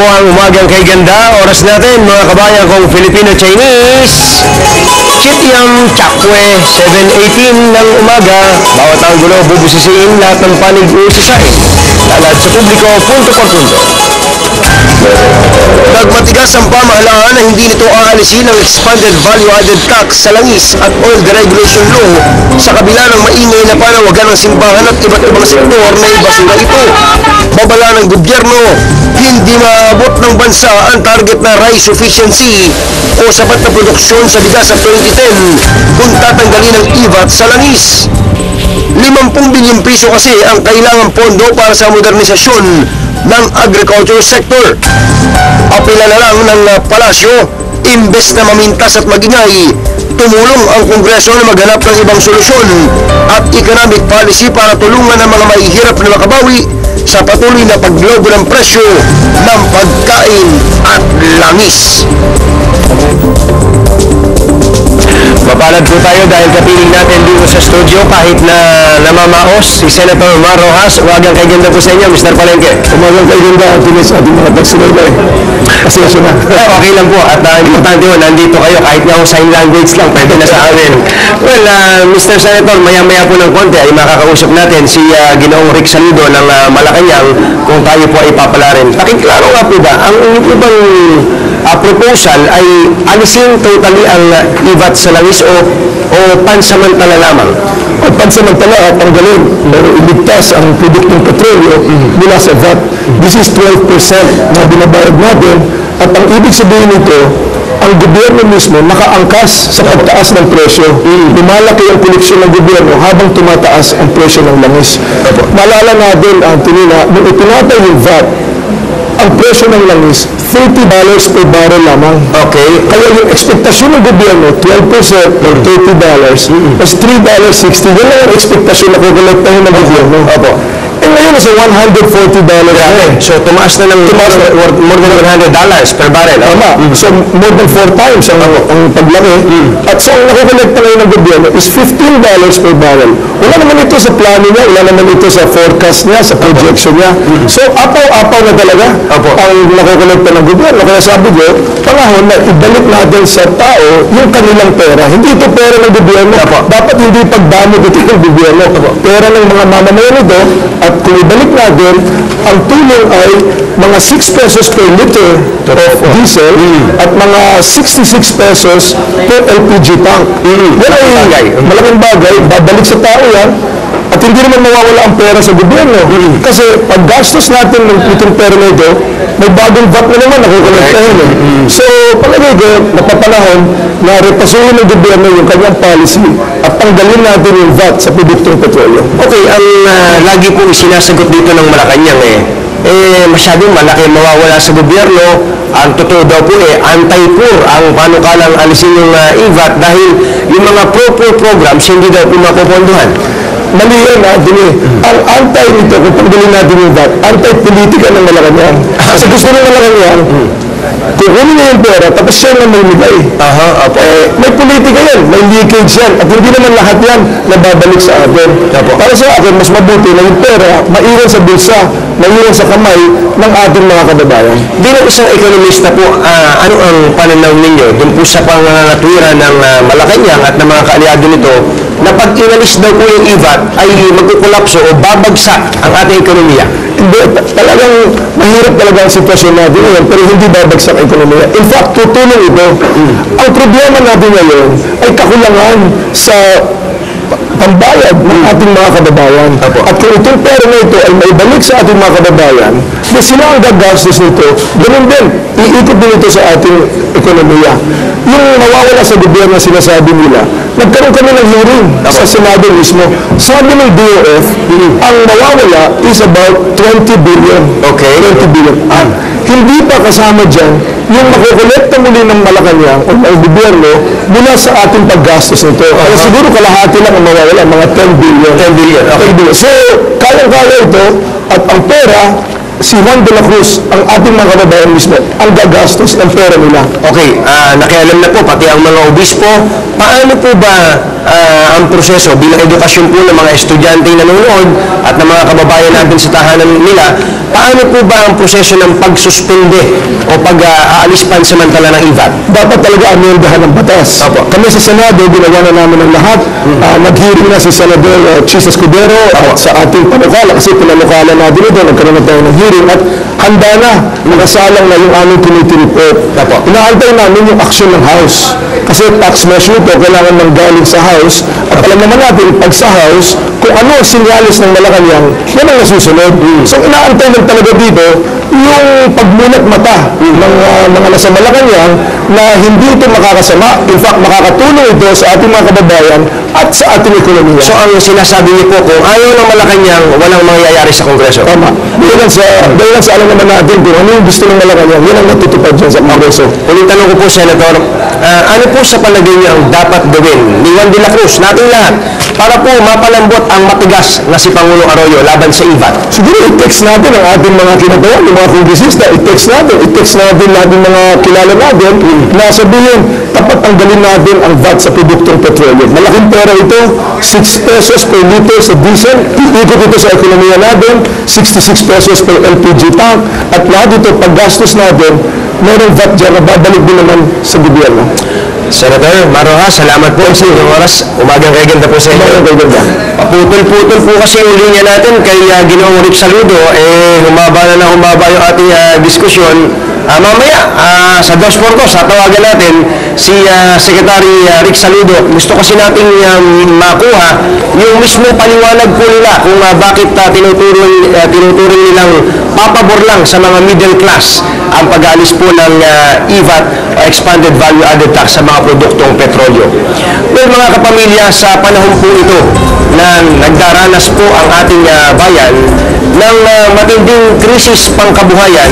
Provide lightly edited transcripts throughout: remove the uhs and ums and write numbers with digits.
po ang umagang kay ganda. Oras natin mga kabayan kong Filipino-Chinese. Chityam Chakwe, 7:18 ng umaga. Bawat anggulo bubusisiin lahat ng panig uusisain. Lalad sa publiko, punto por punto. Nagmatigas ang pamahalaan na hindi nito aalisin ang expanded value-added tax sa langis at oil deregulation law sa kabila ng maingay na panawagan ng simbahan at iba't ibang sektor na ibasura ito. Babala ng gobyerno, hindi maabot ng bansa ang target na rice sufficiency o sapat na produksyon sa bigas sa 2010 kung tatanggalin ang IVAT sa langis. 50 bilyong piso kasi ang kailangang pondo para sa modernisasyon ng agriculture sector. Apela na lang ng palasyo, imbes na mamintas at magingay, tumulong ang Kongreso na maghanap ng ibang solusyon at economic policy para tulungan ang mga mahihirap na makabawi sa patuloy na paglobo ng presyo ng pagkain at langis. Mapalad po tayo dahil kapiling natin dito sa studio kahit na namamaos si Senator Mar Rojas. Umagang kay ganda po sa inyo, Mr. Palengke. Umagang kay ganda at tinis at mga pagsinagay. Pasensya na. Okay lang po at importante po, nandito kayo kahit nga sign language lang, pwede na sa amin. Well, Mr. Senator, maya-maya po ng konti ay makakausap natin si Ginoong Rick Saludo ng Malacanang kung tayo po ay papalarin. Pakiklaro nga po ba, ang ibang proposal ay alisin totally ang IVAT sa langis o pansamantala lamang? O pansamantala at tanggalin. Pero iligtas ang produktong petrolyo mula sa VAT. This is 12% na binabayad natin at ang ibig sabihin nito, ang gobyerno mismo nakaangkas sa pagtaas ng presyo. Lumalaki ang koleksyon ng gobyerno habang tumataas ang presyo ng langis. Maalala natin, Anthony, na nung itinatay yung VAT, ang presyo ng langis, $30 per barrel lamang. Okay. Kaya yung ekspektasyon ng gobyerno, 12% or $30, was $3.60. Yan lang ang ekspektasyon na kukolektahin ng gobyerno. Opo. Eh ngayon, sa $140 na. So, tumaas na ng more than $100 per barrel. Tama. So, more than 4 times ang paglaki. At so, ang nakukolekta ngayon ng gobyerno is $15 per barrel. Wala naman ito sa plano niya, wala naman ito sa forecast niya, sa projection niya. So, apaw-apaw na talaga ang nakukolekta ng gobyerno. Kaya sabi ko, panahon na ibalik natin sa tao yung kanilang pera. Hindi ito pera ng gobyerno. Dapat hindi pagdami ito ng gobyerno. Pera ng mga mamamayan ito. At kung ibalik natin, ang tulong ay mga 6 pesos per liter of diesel at mga 66 pesos per LPG tank. Yan ay malaking bagay, babalik sa tao yan. At hindi naman mawawala ang pera sa gobyerno. Kasi pag gastos natin itong pera na ito, may bagong VAT na naman nakukolektahin. So, palagay ko, napapanahon na repasuhin ng gobyerno yung kanyang policy at tanggalin natin yung VAT sa produktong petrolyo. Okay, ang lagi po sinasagot dito ng Malacanang masyadong malaki mawawala sa gobyerno. Ang totoo daw po anti-poor ang panukalang alisin yung IVAT dahil yung mga pro-poor programs hindi daw po mapupondohan. Mali yan, Anthony. Ang anti nito, kung pagdalhin natin yung VAT, anti-politika ng Malacanang. Kasi gusto ng Malacanang, kukunin niya yung pera, tapos siya na may ligay. May politika yan, may leakage yan, at hindi naman lahat yan nababalik sa atin. Para sa akin, mas mabuti na yung pera, maiwan sa bulsa, maiwan sa kamay ng ating mga kababayan. Bilang isang ekonomista po, ano ang pananaw ninyo dun po sa pangangatwira ng Malacanang at ng mga kaalyado nito na pag inalis daw po yung IVAT ay magkukulapso o babagsak ang ating ekonomiya? Hindi, talagang mahirap talaga ang sitwasyon natin ngayon, pero hindi babagsak ang ekonomiya. In fact, tutulong ito. Ang problema natin ngayon ay kakulangan sa pambayad ng ating mga kababayan. At kung itong pera na ito ay maibalik sa ating mga kababayan, na sila ang gagastos nito, ganun din, iikot din ito sa ating ekonomiya. Yung nawawala sa gobyerno, sinasabi nila, nagkaroon kami ng hearing sa Senado mismo. Sabi ng DOF, ang nawawala is about 20 billion. Okay. 20 billion. At hindi pa kasama dyan yung makukolekta muli ng Malacanang o ng gobyerno mula sa ating paggastos nito. Kaya siguro kalahati lang ang mawawala, mga 10 billion. 10 billion. Okay. So, kaya-kaya ito at ang pera si Juan de la Cruz, ang ating mga kababayan mismo, ang gagastos ng pera nila. Okay, nakialam na po pati ang mga obispo. Paano po ba ang proseso bilang edukasyon po ng mga estudyante na nanonood at ng mga kababayan natin sa tahanan nila? Paano po ba ang proseso ng pagsuspende o pag-aalis pansamantala ng IVAT? Dapat talaga amendahan ng batas. Opo. Kami sa Senado, ginawa na namin ang lahat. Nag-hearing na si Senador Chis Escudero at sa ating panukala, kasi pinanukala natin ito, nagkaroon na tayo ng hearing at handa na, nakasalang na yung aming committee report. Inaantay namin yung aksyon ng House. Kasi tax measure ito, kailangan nang galing sa House. At alam naman natin, pag sa House, kung ano ang sinyalis ng Malacanang, yan ang nasusunod. So inaantay lang talaga dito yung pagmulat mata ng mga nasa Malacanang na hindi ito makakasama. In fact, makakatulong ito sa ating mga kababayan at sa ating ekonomiya. So ang sinasabi niyo po, kung ayaw ng Malacanang, walang mangyayari sa Kongreso. Tama. Dahil sa alam naman natin kung ano yung gusto ng Malacanang, yun ang natutupad dyan sa Kongreso. Ulit tanong ko po, Senator, ano po sa palagay niyo ang dapat gawin ni Juan de la Cruz, natin lahat, para po mapalambot ang matigas na si Pangulong Arroyo laban sa IVAT? Siguro i-text natin ang ating mga kinagawa, yung mga kongresista, i-text natin lahat ng mga kilala natin na sabihin, dapat tanggalin natin ang VAT sa produktong petroleum. Malaking pera ito, 6 pesos per liter sa diesel, ikot ito sa ekonomiya natin, 66 pesos per LPG tank, at lahat ito, paggastos natin, merong VAT dyan na babalik din naman sa gobyerno. Senator Maroha, salamat po sa inyong oras. Umagang kay ganda po sa inyo. Paputol-putol po kasi yung linya natin kay Ginoong Rick Saludo. Humaba yung ating diskusyon. Mamaya, sa 2 tawagan natin si Secretary Rick Saludo. Gusto kasi nating makuha yung mismo paliwanag po nila kung bakit tinuturing nilang papabor lang sa mga middle class ang pag-aalis po ng IVAT, Expanded Value Added Tax, sa mga produktong petrolyo. Well, mga kapamilya, sa panahon po ito na nagdaranas po ang ating bayan ng matinding krisis pangkabuhayan,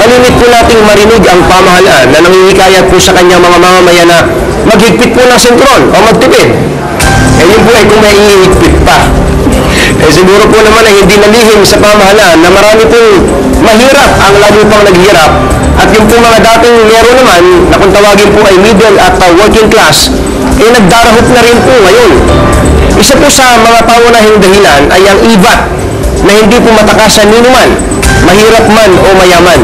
malimit po nating marinig ang pamahalaan na nangihikayat po sa kanyang mga mamamayan na maghigpit po ng sentron o magtipid. Yun po ay kung may ihigpit pa. Siguro po naman ay hindi nalihim sa pamahalaan na marami pong mahirap ang lalo pang naghirap, at yung po mga dating meron naman na kung tawagin po ay middle at working class, nagdarahot na rin po ngayon. Isa po sa mga pangunahing dahilan ay ang IVAT na hindi po matakasan ni man, mahirap man o mayaman.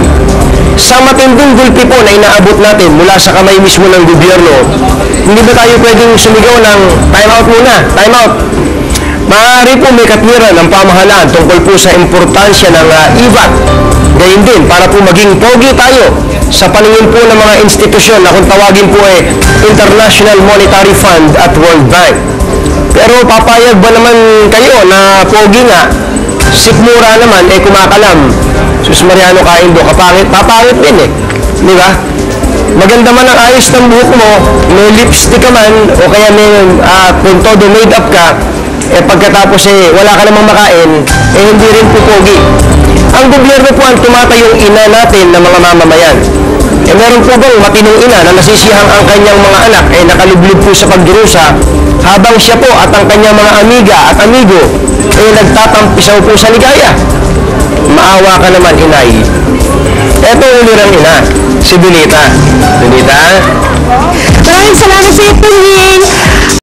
Sa matinding gulpi po na inaabot natin mula sa kamay mismo ng gobyerno, hindi ba tayo pwedeng sumigaw ng time out muna, time out? Maaari po may katwiran ng pamahalaan tungkol po sa importansya ng IVAT. Gayun din, para po maging pogi tayo sa paningin po ng mga institusyon na kung tawagin po ay International Monetary Fund at World Bank. Pero papayag ba naman kayo na pogi nga, sikmura naman, kumakalam? Sus Mariano Kaindo, kapangit, papangit din Di ba? Maganda man ang ayos ng buhok mo, may lipstick ka man, o kaya may kung todo made up ka, pagkatapos wala ka namang makain, hindi rin po pogi. Ang gobyerno po ang tumatayong ina natin ng mga mamamayan. Meron po bang matinong ina na nasisihang ang kanyang mga anak nakalublog po sa pagdurusa, habang siya po at ang kanyang mga amiga at amigo nagtatampisaw po sa ligaya? Maawa ka naman, inay. Eto ulirang ina, si Donita. Donita? Maraming salamat sa iyo, Pingin.